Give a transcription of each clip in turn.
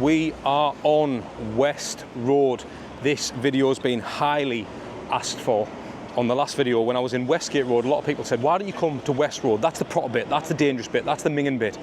We are on West Road. This video has been highly asked for. On the last video, when I was in Westgate Road, a lot of people said, why don't you come to West Road? That's the proper bit, that's the dangerous bit, that's the minging bit,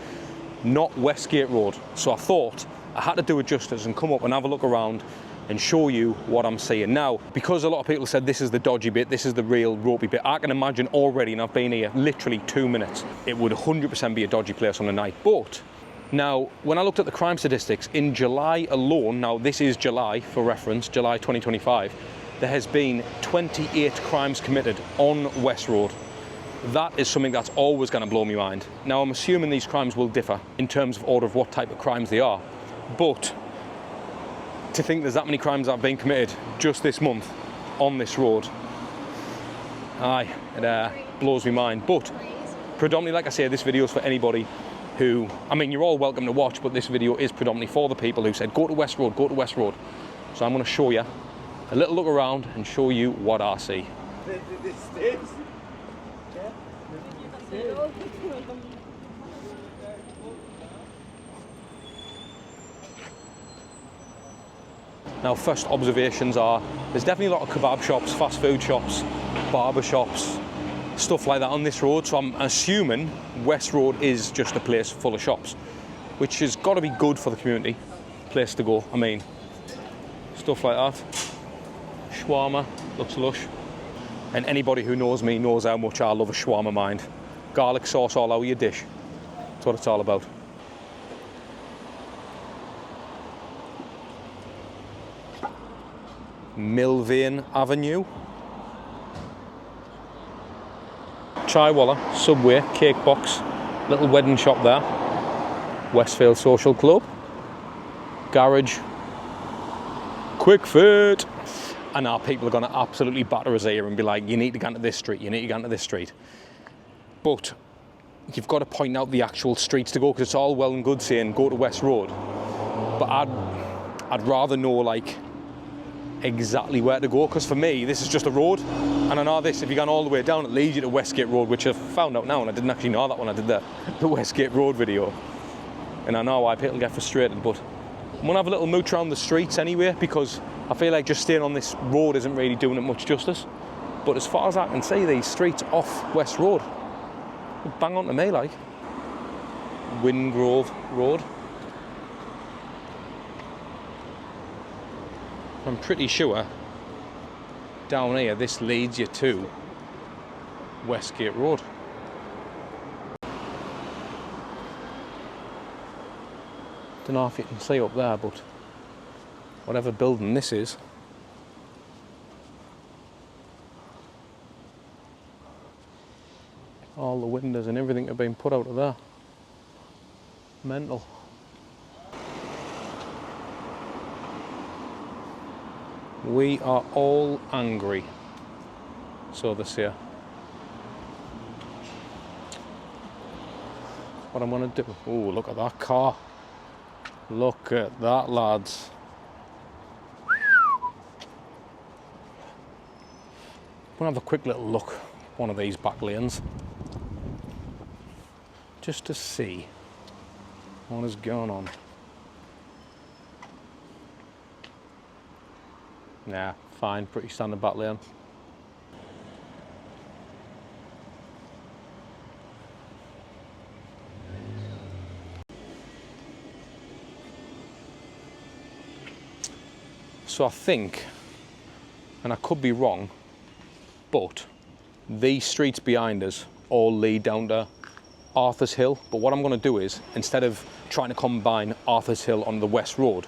not Westgate Road. So I thought I had to do it justice and come up and have a look around and show you what I'm seeing. Now, because a lot of people said this is the dodgy bit, this is the real ropey bit, I can imagine already, and I've been here literally 2 minutes, it would 100% be a dodgy place on the night. But now, when I looked at the crime statistics, in July alone, now this is July for reference, July 2025, there has been 28 crimes committed on West Road. That is something that's always going to blow my mind. Now, I'm assuming these crimes will differ in terms of order of what type of crimes they are, but to think there's that many crimes that have been committed just this month on this road, aye, it blows my mind. But predominantly, like I say, this video is for anybody who, I mean, you're all welcome to watch, but this video is predominantly for the people who said, go to West Road, go to West Road. So I'm going to show you a little look around and show you what I see. Now, first observations are, there's definitely a lot of kebab shops, fast food shops, barber shops, stuff like that on this road. So I'm assuming West Road is just a place full of shops, which has got to be good for the community, place to go. I mean, stuff like that. Shawarma, looks lush. And anybody who knows me knows how much I love a shawarma mind. Garlic sauce all over your dish. That's what it's all about. Millvane Avenue. Chaiwalla, Subway, Cake Box, little wedding shop there. Westfield Social Club. Garage. Quick Fit. And now people are going to absolutely batter us here and be like, you need to go into this street, you need to go into this street. But you've got to point out the actual streets to go, because it's all well and good saying go to West Road. But I'd rather know like exactly where to go, because for me this is just a road, and I know this, if you're going all the way down, it leads you to Westgate Road, which I've found out now, and I didn't actually know that when I did the Westgate Road video. And I know why people get frustrated, but I'm going to have a little mooch around the streets anyway, because I feel like just staying on this road isn't really doing it much justice. But as far as I can see, these streets off West Road, bang on to me like. Wingrove Road. I'm pretty sure down here this leads you to Westgate Road. Don't know if you can see up there, but whatever building this is, all the windows and everything have been put out of there. Mental. We are all angry, so they say. What I'm going to do, oh, look at that car. Look at that, lads. I'm going to have a quick little look at one of these back lanes, just to see what is going on. Nah, fine, pretty standard back lane. So I think, and I could be wrong, but these streets behind us all lead down to Arthur's Hill. But what I'm going to do is, instead of trying to combine Arthur's Hill on the West Road,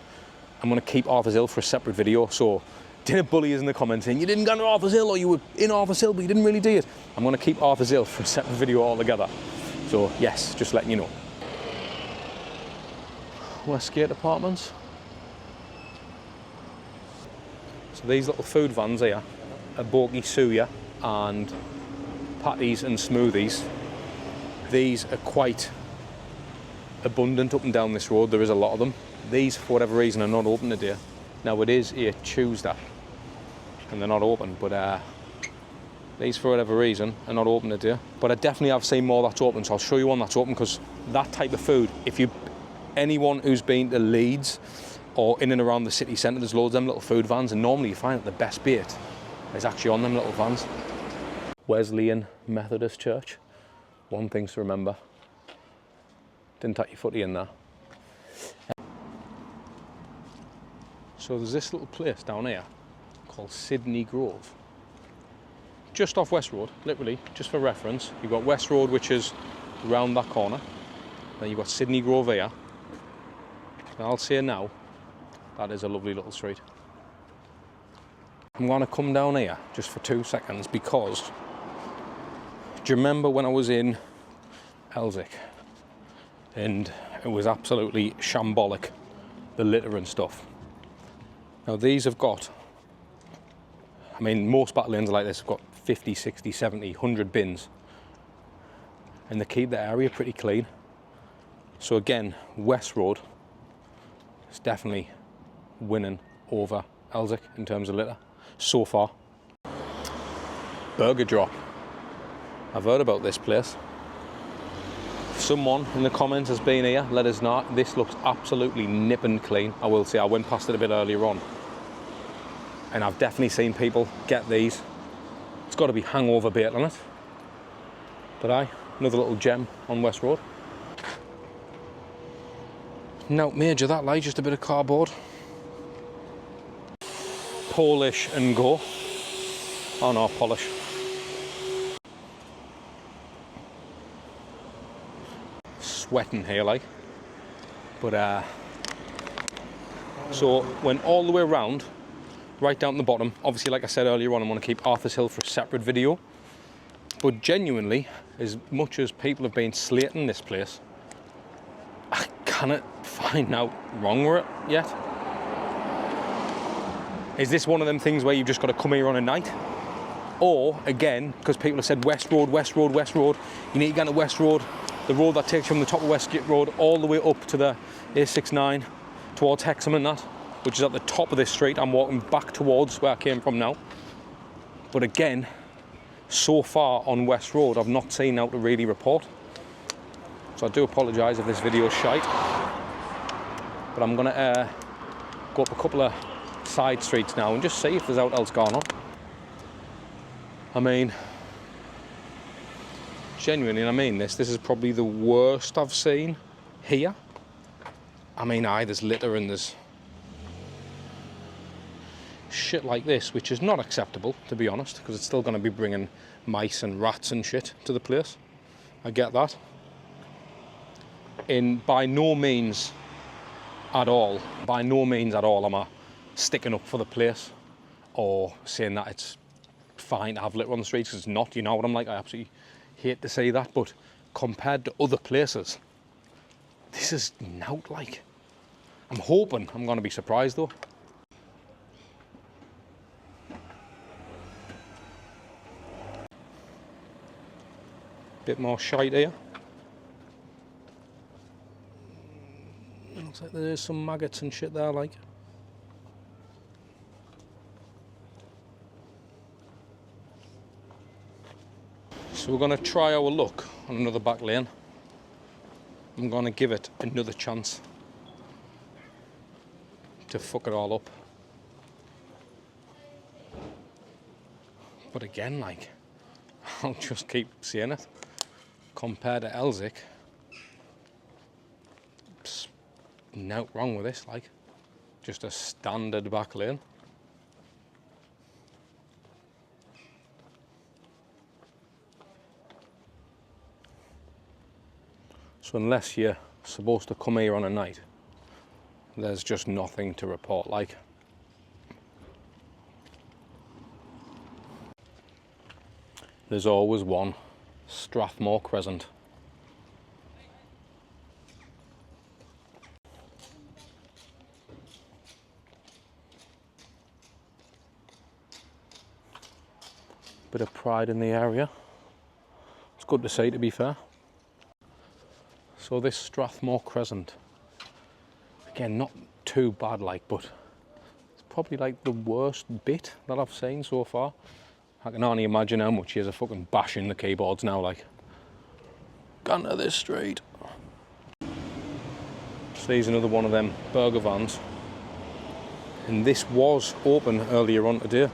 I'm going to keep Arthur's Hill for a separate video. So didn't bully us in the comments saying you didn't go to Arthur's Hill, or you were in Arthur's Hill but you didn't really do it. I'm going to keep Arthur's Hill for a separate video altogether. So yes, just letting you know. Westgate Apartments. So these little food vans here are Boki Suya and patties and smoothies. These are quite abundant up and down this road. There is a lot of them. These, for whatever reason, are not open today. Now it is a Tuesday and they're not open, but these, for whatever reason, are not open today. But I definitely have seen more that's open, so I'll show you one that's open, because that type of food, if you anyone who's been to Leeds or in and around the city centre, there's loads of them little food vans, and normally you find that the best bait is actually on them little vans. Wesleyan Methodist Church. One thing to remember. Didn't tuck your footy in there. So there's this little place down here called Sydney Grove. Just off West Road, literally, just for reference. You've got West Road, which is round that corner. Then you've got Sydney Grove here. And I'll say now, that is a lovely little street. I'm going to come down here just for 2 seconds because do you remember when I was in Elsick and it was absolutely shambolic, the litter and stuff? Now these have got, I mean, most back lanes like this have got 50, 60, 70, 100 bins, and they keep the area pretty clean. So again, West Road is definitely winning over Elsick in terms of litter so far. Burger Drop. I've heard about this place. If someone in the comments has been here, let us know. This looks absolutely nip and clean. I will say, I went past it a bit earlier on, and I've definitely seen people get these. It's got to be hangover bait on it. But aye, another little gem on West Road. Now major that like, just a bit of cardboard. Polish and go. Oh no, polish. Sweating here like. But so went all the way around, right down to the bottom. Obviously, like I said earlier on, I want to keep Arthur's Hill for a separate video. But genuinely, as much as people have been slating this place, I cannot find out wrong with it yet. Is this one of them things where you've just got to come here on a night? Or, again, because people have said West Road, West Road, West Road, you need to get to West Road, the road that takes you from the top of Westgate Road all the way up to the A69 towards Hexham and that, which is at the top of this street. I'm walking back towards where I came from now. But again, so far on West Road, I've not seen how to really report. So I do apologise if this video is shite. But I'm going to go up a couple of side streets now and just see if there's anything else going on. I mean, genuinely, I mean this is probably the worst I've seen here. I mean, aye, there's litter and there's shit like this, which is not acceptable, to be honest, because it's still going to be bringing mice and rats and shit to the place. I get that. By no means at all am I sticking up for the place or saying that it's fine to have litter on the streets, because it's not. You know what I'm like? I absolutely hate to say that, but compared to other places, this is nout like. I'm hoping I'm going to be surprised though. Bit more shite here. Looks like there's some maggots and shit there like. So we're going to try our luck on another back lane. I'm going to give it another chance to fuck it all up. But again, like, I'll just keep saying it. Compared to Elsick, there's nothing wrong with this, like, just a standard back lane. So unless you're supposed to come here on a night, there's just nothing to report like. There's always one, Strathmore Crescent. Bit of pride in the area. It's good to see, to be fair. So this Strathmore Crescent, again, not too bad like, but it's probably like the worst bit that I've seen so far. I can only imagine how much he is a fucking bashing the keyboards now, like. Gone to this street. there's another one of them burger vans. And this was open earlier on today.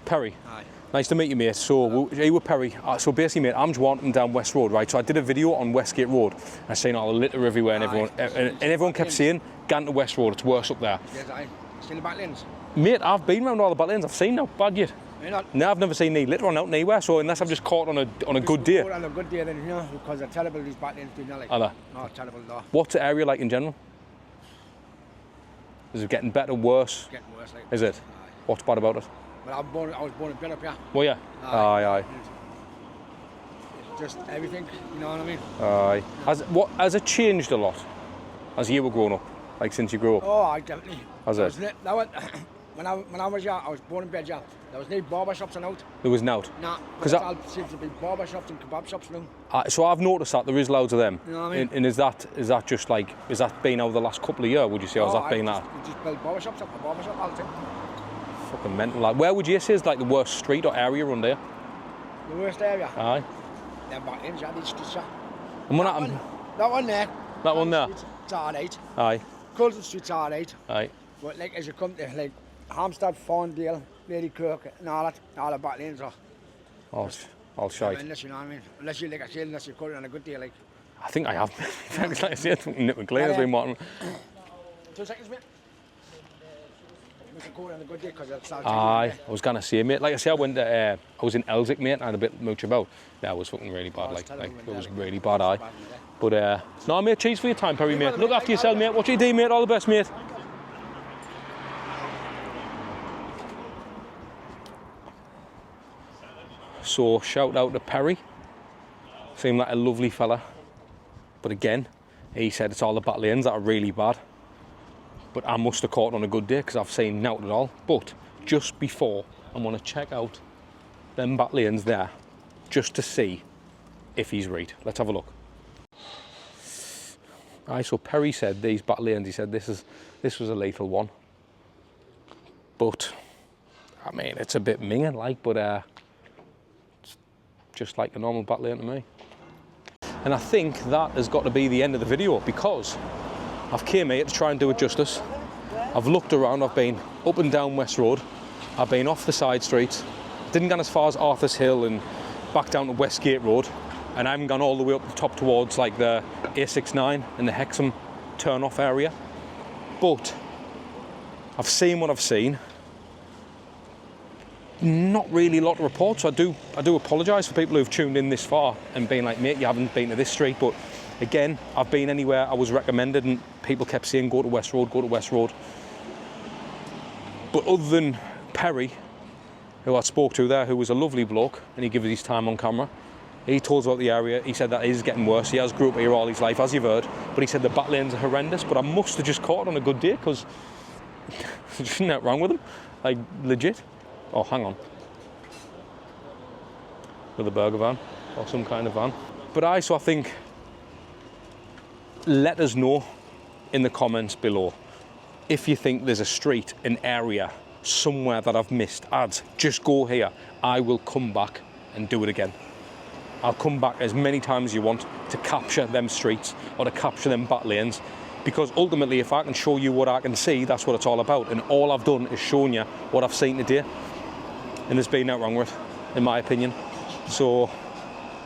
Perry. Aye. Nice to meet you, mate. So, you were Perry. So basically, mate, I'm just walking down West Road, right? So I did a video on Westgate Road. I seen all the litter everywhere, and everyone kept saying, "Gan to West Road, it's worse up there." Yes, aye. Still the back lanes? Mate, I've been round all the back lanes. I've seen no bad yet. You're not? No, I've never seen any litter on out anywhere. So unless I've just caught on a good day. On a good day, then, you know, because they're terrible. These back lanes do not like. Are they? No, terrible. No. What's the area like in general? Is it getting better, worse? Getting worse, like. Is it? Aye. What's bad about it? But I was born and bred up here. Well, yeah. Aye. It's just everything. You know what I mean? Aye. Has it changed a lot as you were growing up? Like since you grew up? Oh, I definitely. Has it? When I was young, I was born and bred here. There was no barber shops and out. There was not. Nah, because all seems to be barber shops and kebab shops now. So I've noticed that there is loads of them. You know what I mean? And is that just like, is that been over the last couple of years? Would you say, or has that been that? You just build barber shops up, a barber shop all the time. Fucking mental. Like, where would you say is like the worst street or area around there? The worst area? Aye. Them back ends, yeah, these streets, yeah. And That one there. That one there? It's alright. Aye. Coulson Street's alright. Aye. But like as you come to like Hampstead, Fawndale, Lady Kirk and all the back lanes are All shite. unless you know what I mean. Unless you like I said, unless you caught it on a good day like. I think I have. Like I said, NEWCASTLE has been wanting. 2 seconds, mate. You can caught it on a good day because it's all Aye, I was gonna say, mate. Like I say, I was in Elsick, mate, and I had a bit much about. Yeah, it was fucking really bad. Like it was really bad, aye. But no, mate. Cheers for your time, Perry, mate. Look after yourself, mate. What you do, mate? All the best, mate. So shout out to Perry. Seemed like a lovely fella. But again, he said it's all the back lanes that are really bad. But I must have caught on a good day because I've seen nout at all. But just before, I want to check out them back lanes there just to see if he's right. Let's have a look. Aye, so Perry said these back lanes, he said this was a lethal one. But I mean, it's a bit minging like, but it's just like a normal back lane to me. And I think that has got to be the end of the video because I've came here to try and do it justice. I've looked around, I've been up and down West Road, I've been off the side streets, didn't go as far as Arthur's Hill and back down to Westgate Road, and I haven't gone all the way up the top towards like the A69 and the Hexham turn-off area. But I've seen what I've seen. Not really a lot to report, so I do apologise for people who've tuned in this far and been like, mate, you haven't been to this street, but again, I've been anywhere I was recommended and people kept saying, go to West Road, go to West Road. But other than Perry, who I spoke to there, who was a lovely bloke, and he gave us his time on camera, he told us about the area, he said that it is getting worse, he has grew up here all his life, as you've heard, but he said the back lanes are horrendous, but I must have just caught it on a good day, because there's nothing wrong with them, like, legit. Oh, hang on. Another burger van, or some kind of van. But so I think, let us know in the comments below if you think there's a street, an area, somewhere that I've missed ads. Just go here. I will come back and do it again. I'll come back as many times as you want to capture them streets or to capture them back lanes, because ultimately if I can show you what I can see, that's what it's all about. And all I've done is shown you what I've seen today, and there's been nothing wrong with it, in my opinion. So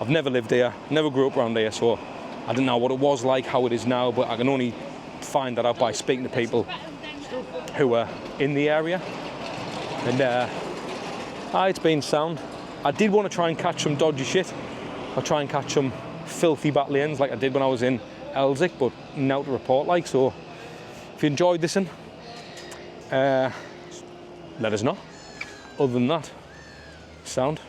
I've never lived here, never grew up around here, so I don't know what it was like, how it is now, but I can only find that out by speaking to people who are in the area. And it's been sound. I did want to try and catch some dodgy shit. I'll try and catch some filthy back lanes like I did when I was in Elsick, but now to report like. So if you enjoyed this, let us know. Other than that, sound.